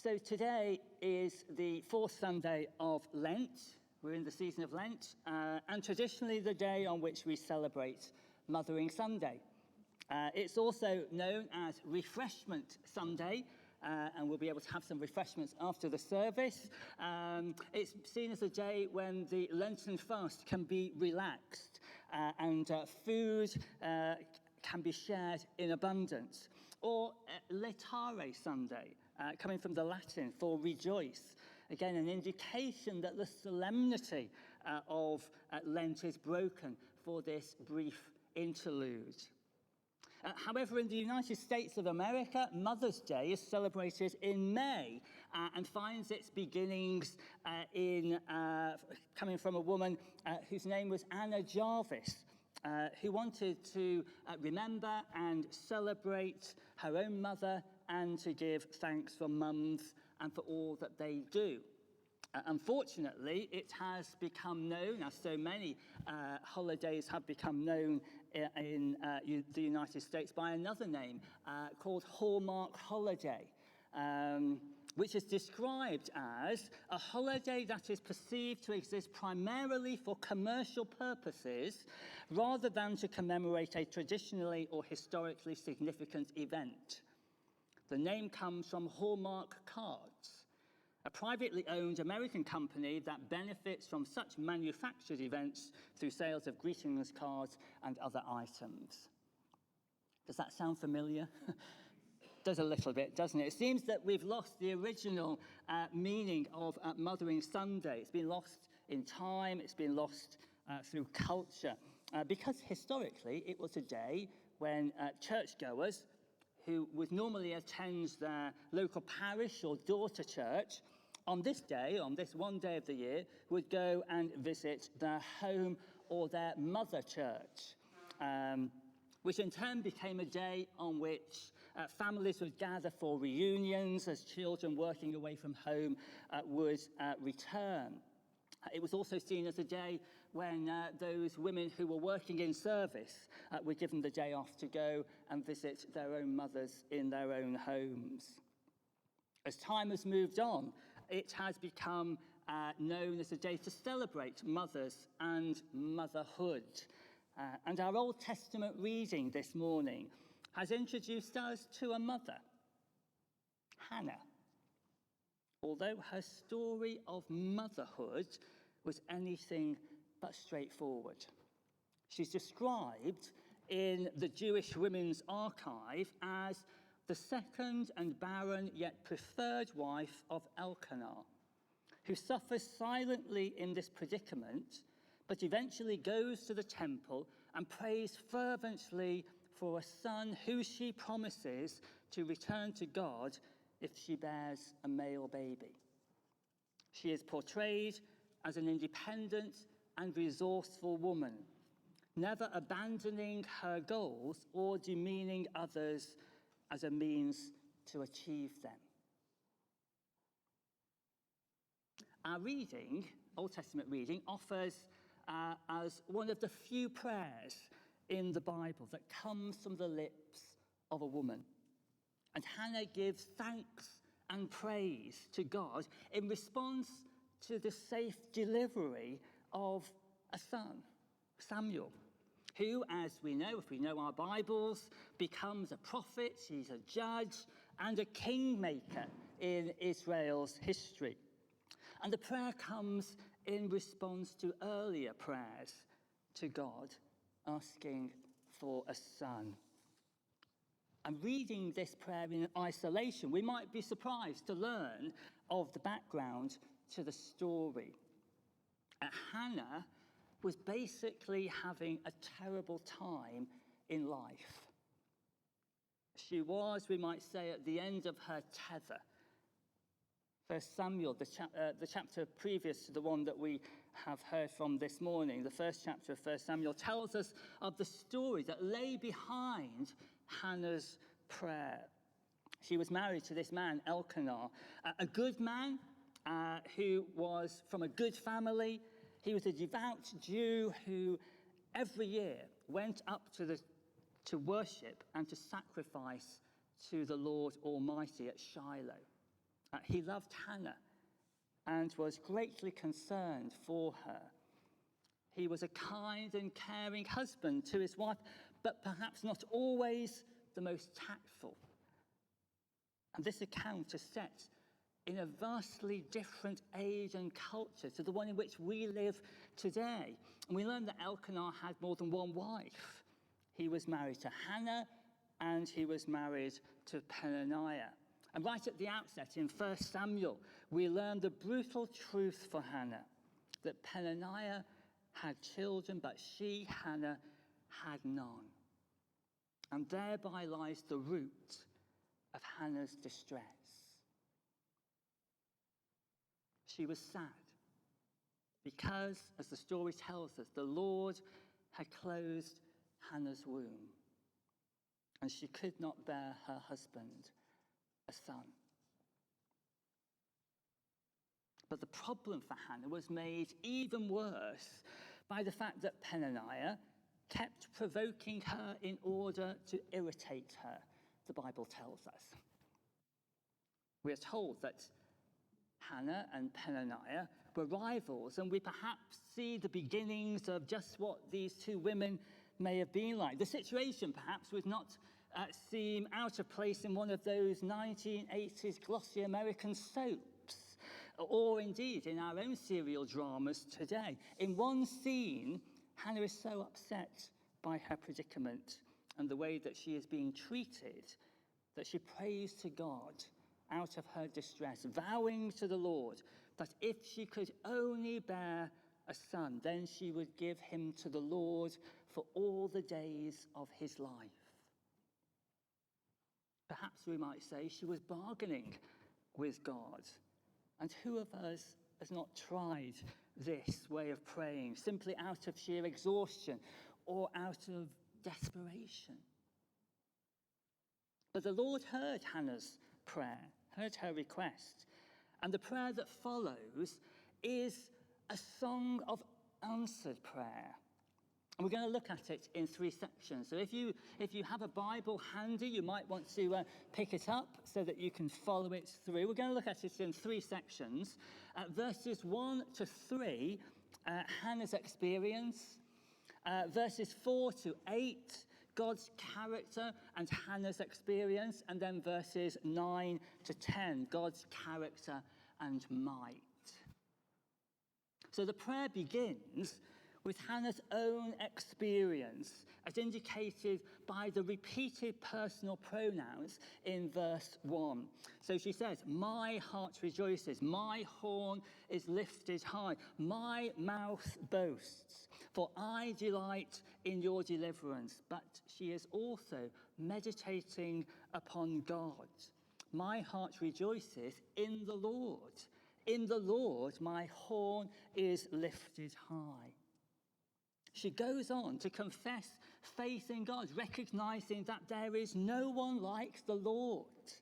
So today is the fourth Sunday of Lent. We're in the season of Lent, and traditionally the day on which we celebrate Mothering Sunday. It's also known as Refreshment Sunday, and we'll be able to have some refreshments after the service. It's seen as a day when the Lenten fast can be relaxed, and food can be shared in abundance. Or Laetare Sunday, coming from the Latin for rejoice. Again, an indication that the solemnity of Lent is broken for this brief interlude. However, in the United States of America, Mother's Day is celebrated in May and finds its beginnings coming from a woman whose name was Anna Jarvis, who wanted to remember and celebrate her own mother and to give thanks for mums and for all that they do. Unfortunately, it has become known, as so many holidays have become known in the United States, by another name called Hallmark Holiday, which is described as a holiday that is perceived to exist primarily for commercial purposes rather than to commemorate a traditionally or historically significant event. The name comes from Hallmark Cards, a privately owned American company that benefits from such manufactured events through sales of greetings cards and other items. Does that sound familiar? Does a little bit, doesn't it? It seems that we've lost the original meaning of Mothering Sunday. It's been lost in time, it's been lost through culture, because historically it was a day when churchgoers who would normally attend their local parish or daughter church, on this day, on this one day of the year, would go and visit their home or their mother church, which in turn became a day on which families would gather for reunions as children working away from home would return. It was also seen as a day when those women who were working in service were given the day off to go and visit their own mothers in their own homes. As time has moved on, it has become known as a day to celebrate mothers and motherhood. And our Old Testament reading this morning has introduced us to a mother, Hannah. Although her story of motherhood was anything but straightforward. She's described in the Jewish Women's Archive as the second and barren yet preferred wife of Elkanah, who suffers silently in this predicament, but eventually goes to the temple and prays fervently for a son who she promises to return to God if she bears a male baby. She is portrayed as an independent and resourceful woman, never abandoning her goals or demeaning others as a means to achieve them. Our reading, Old Testament reading, offers as one of the few prayers in the Bible that comes from the lips of a woman. And Hannah gives thanks and praise to God in response to the safe delivery of a son, Samuel, who, as we know, if we know our Bibles, becomes a prophet, he's a judge, and a kingmaker in Israel's history. And the prayer comes in response to earlier prayers to God, asking for a son. And reading this prayer in isolation, we might be surprised to learn of the background to the story. Hannah was basically having a terrible time in life. She was, we might say, at the end of her tether. First Samuel, the chapter previous to the one that we have heard from this morning, the first chapter of First Samuel, tells us of the story that lay behind Hannah's prayer. She was married to this man, Elkanah, a good man who was from a good family. He was a devout Jew who every year went up to worship and to sacrifice to the Lord Almighty at Shiloh. He loved Hannah and was greatly concerned for her. He was a kind and caring husband to his wife, but perhaps not always the most tactful. And this account is set in a vastly different age and culture to the one in which we live today. And we learn that Elkanah had more than one wife. He was married to Hannah and he was married to Peninnah. And right at the outset in 1 Samuel, we learn the brutal truth for Hannah, that Peninnah had children, but she, Hannah, had none. And thereby lies the root of Hannah's distress. She was sad because, as the story tells us, the Lord had closed Hannah's womb and she could not bear her husband a son. But the problem for Hannah was made even worse by the fact that Peninnah kept provoking her in order to irritate her, the Bible tells us. We are told that Hannah and Peninnah were rivals, and we perhaps see the beginnings of just what these two women may have been like. The situation perhaps would not seem out of place in one of those 1980s glossy American soaps, or indeed in our own serial dramas today. In one scene, Hannah is so upset by her predicament and the way that she is being treated that she prays to God out of her distress, vowing to the Lord that if she could only bear a son, then she would give him to the Lord for all the days of his life. Perhaps we might say she was bargaining with God. And who of us has not tried this way of praying, simply out of sheer exhaustion or out of desperation? But the Lord heard Hannah's prayer, heard her request. And the prayer that follows is a song of answered prayer. And we're going to look at it in 3 sections. So if you have a Bible handy, you might want to pick it up so that you can follow it through. We're going to look at it in 3 sections. Verses 1 to 3, Hannah's experience. Verses 4 to 8, God's character and Hannah's experience. And then verses 9 to 10, God's character and might. So the prayer begins with Hannah's own experience, as indicated by the repeated personal pronouns in verse 1. So she says, "My heart rejoices, my horn is lifted high, my mouth boasts, for I delight in your deliverance." But she is also meditating upon God. "My heart rejoices in the Lord. In the Lord, my horn is lifted high." She goes on to confess faith in God, recognizing that there is no one like the Lord,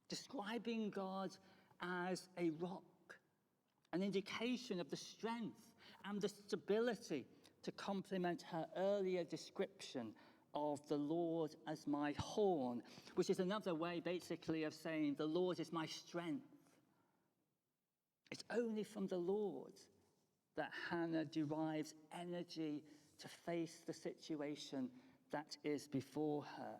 describing God as a rock, an indication of the strength and the stability to complement her earlier description of the Lord as my horn, which is another way basically of saying the Lord is my strength. It's only from the Lord that Hannah derives energy to face the situation that is before her.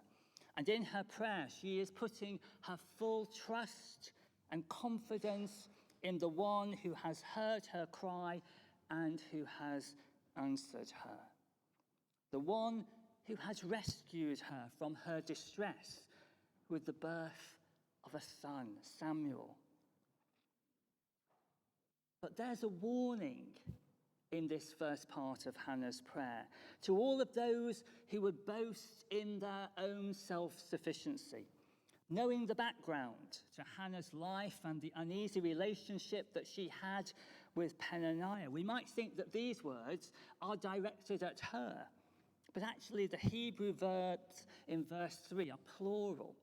And in her prayer, she is putting her full trust and confidence in the one who has heard her cry and who has answered her. The one who has rescued her from her distress with the birth of a son, Samuel. But there's a warning in this first part of Hannah's prayer to all of those who would boast in their own self-sufficiency. Knowing the background to Hannah's life and the uneasy relationship that she had with Peninnah, we might think that these words are directed at her. But actually the Hebrew verbs in verse 3 are plural,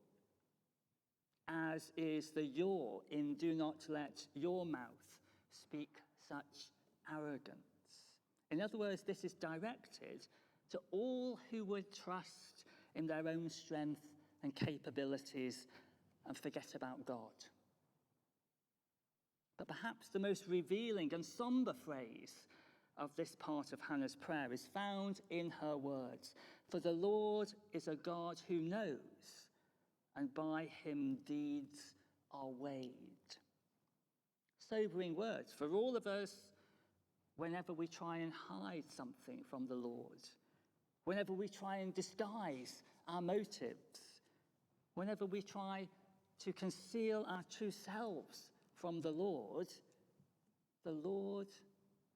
as is the your in "do not let your mouth speak such arrogance." In other words, this is directed to all who would trust in their own strength and capabilities and forget about God. But perhaps the most revealing and somber phrase of this part of Hannah's prayer is found in her words. For the Lord is a God who knows, and by him deeds are weighed. Sobering words for all of us whenever we try and hide something from the Lord, whenever we try and disguise our motives, whenever we try to conceal our true selves from the Lord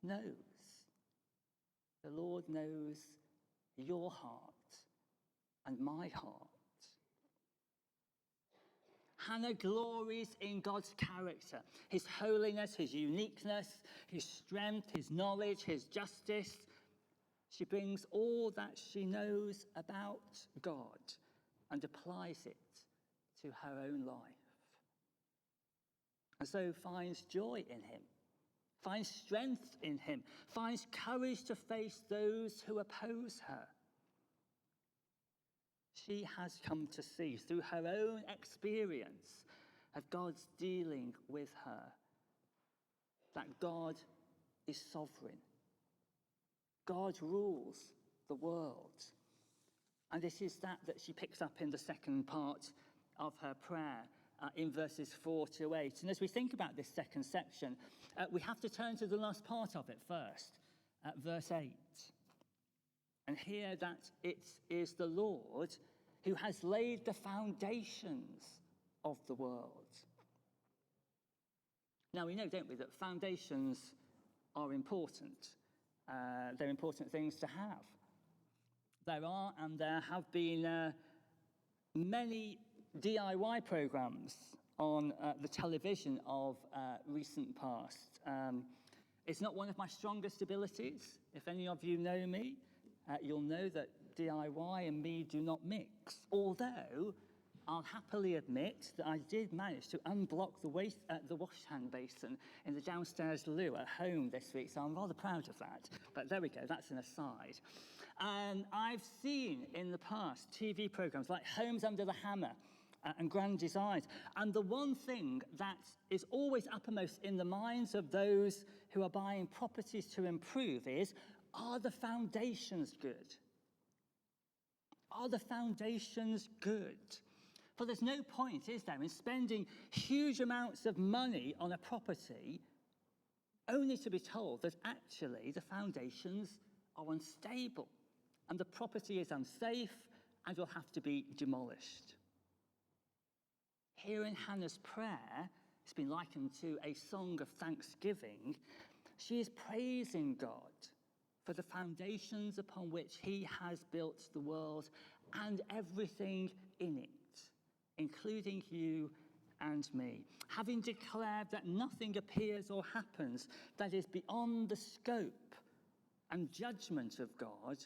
knows. The Lord knows your heart and my heart. Hannah glories in God's character, his holiness, his uniqueness, his strength, his knowledge, his justice. She brings all that she knows about God and applies it to her own life. And so finds joy in him, finds strength in him, finds courage to face those who oppose her. She has come to see through her own experience of God's dealing with her that God is sovereign. God rules the world. And this is that she picks up in the second part of her prayer in verses 4 to 8. And as we think about this second section, we have to turn to the last part of it first, verse 8. And hear that it is the Lord who has laid the foundations of the world. Now we know, don't we, that foundations are important. They're important things to have. There are and there have been many DIY programs on the television of recent past. It's not one of my strongest abilities. If any of you know me, you'll know that DIY and me do not mix. Although I'll happily admit that I did manage to unblock the wash hand basin in the downstairs loo at home this week, so I'm rather proud of that. But there we go, that's an aside. And I've seen in the past TV programs like Homes Under the Hammer and Grand Designs. And the one thing that is always uppermost in the minds of those who are buying properties to improve is, are the foundations good? Are the foundations good? For there's no point, is there, in spending huge amounts of money on a property only to be told that actually the foundations are unstable and the property is unsafe and will have to be demolished. Here in Hannah's prayer, it's been likened to a song of thanksgiving. She is praising God for the foundations upon which he has built the world and everything in it, including you and me. Having declared that nothing appears or happens that is beyond the scope and judgment of God,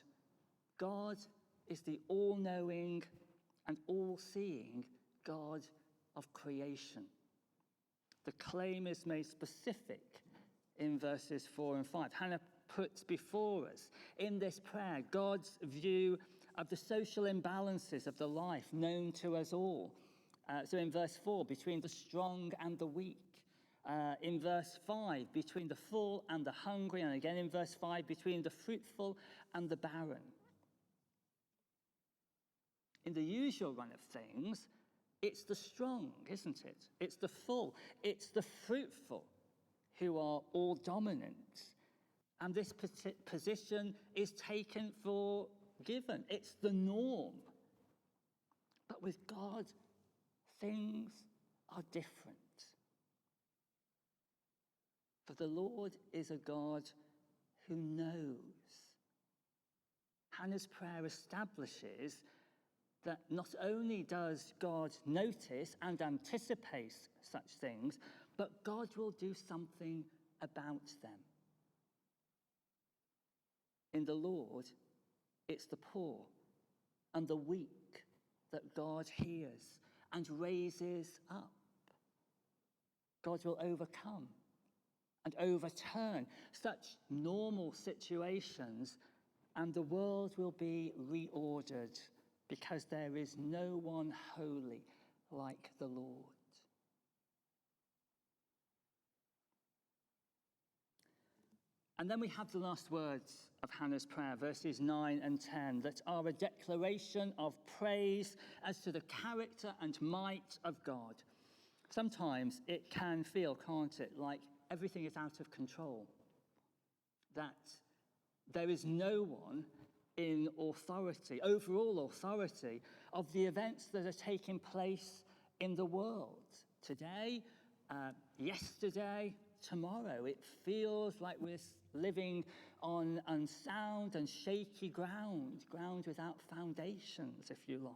God is the all-knowing and all-seeing God of creation. The claim is made specific in verses 4 and 5. Hannah puts before us in this prayer God's view of the social imbalances of the life known to us all. So in verse 4, between the strong and the weak. In verse 5, between the full and the hungry. And again in verse 5, between the fruitful and the barren. In the usual run of things, it's the strong, isn't it? It's the full, it's the fruitful who are all dominant. And this position is taken for given. It's the norm. But with God, things are different. For the Lord is a God who knows. Hannah's prayer establishes that not only does God notice and anticipate such things, but God will do something about them. In the Lord, it's the poor and the weak that God hears and raises up. God will overcome and overturn such normal situations, and the world will be reordered because there is no one holy like the Lord. And then we have the last words of Hannah's prayer, verses 9 and 10, that are a declaration of praise as to the character and might of God. Sometimes it can feel, can't it, like everything is out of control, that there is no one in authority, overall authority, of the events that are taking place in the world today, yesterday, tomorrow. It feels like we're living on unsound and shaky ground without foundations, if you like.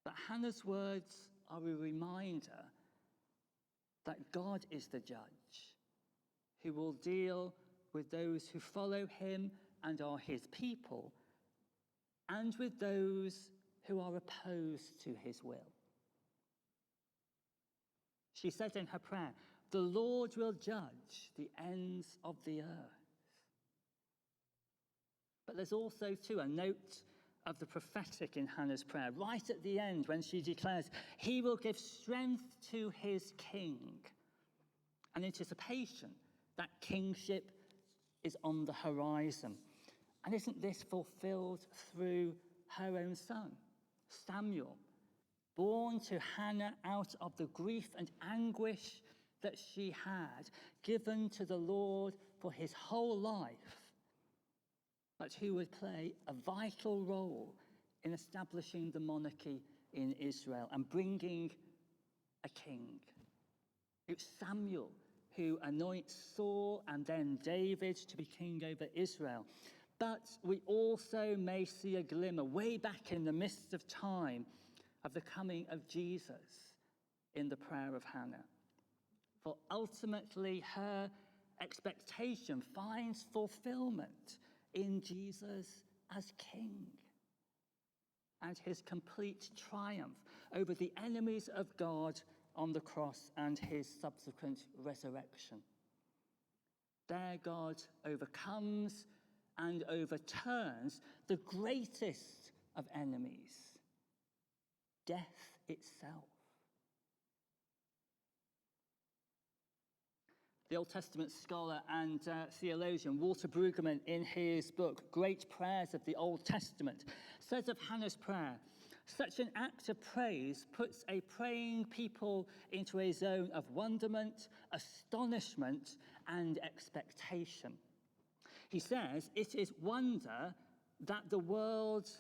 But Hannah's words are a reminder that God is the judge who will deal with those who follow him and are his people, and with those who are opposed to his will. She said in her prayer, "The Lord will judge the ends of the earth." But there's also, too, a note of the prophetic in Hannah's prayer, right at the end when she declares, "He will give strength to his king." An anticipation that kingship is on the horizon. And isn't this fulfilled through her own son, Samuel, born to Hannah out of the grief and anguish that she had, given to the Lord for his whole life, but who would play a vital role in establishing the monarchy in Israel and bringing a king. It's Samuel who anoints Saul and then David to be king over Israel. But we also may see a glimmer way back in the midst of time of the coming of Jesus in the prayer of Hannah. For ultimately her expectation finds fulfillment in Jesus as king and his complete triumph over the enemies of God on the cross and his subsequent resurrection. There God overcomes and overturns the greatest of enemies, death itself. The Old Testament scholar and theologian Walter Brueggemann, in his book, Great Prayers of the Old Testament, says of Hannah's prayer, "Such an act of praise puts a praying people into a zone of wonderment, astonishment, and expectation." He says, "It is wonder that the world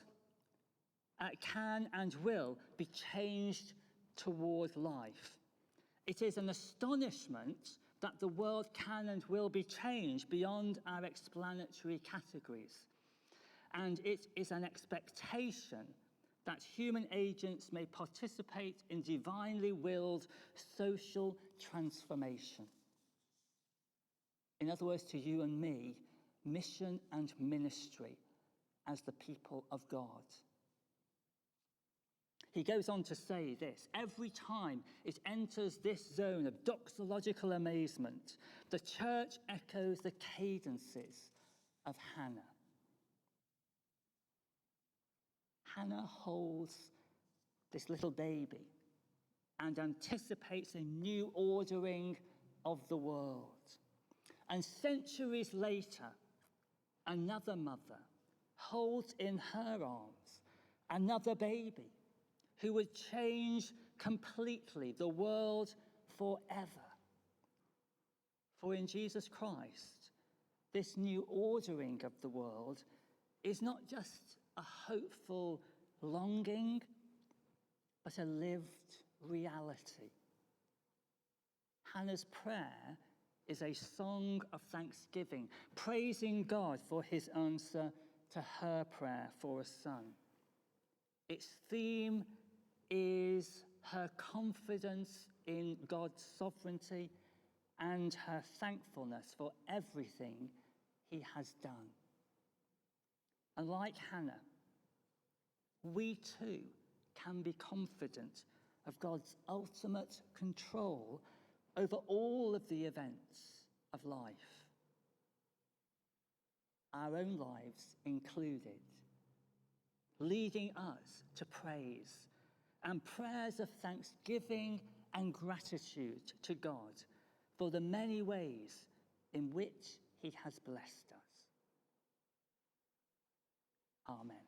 can and will be changed toward life. It is an astonishment that the world can and will be changed beyond our explanatory categories. And it is an expectation that human agents may participate in divinely willed social transformation." In other words, to you and me, mission and ministry as the people of God. He goes on to say this: every time it enters this zone of doxological amazement, the church echoes the cadences of Hannah. Hannah holds this little baby and anticipates a new ordering of the world. And centuries later, another mother holds in her arms another baby who would change completely the world forever. For in Jesus Christ, this new ordering of the world is not just a hopeful longing, but a lived reality. Hannah's prayer is a song of thanksgiving, praising God for his answer to her prayer for a son. Its theme is her confidence in God's sovereignty and her thankfulness for everything he has done. And like Hannah, we too can be confident of God's ultimate control over all of the events of life, our own lives included, leading us to praise and prayers of thanksgiving and gratitude to God for the many ways in which he has blessed us. Amen.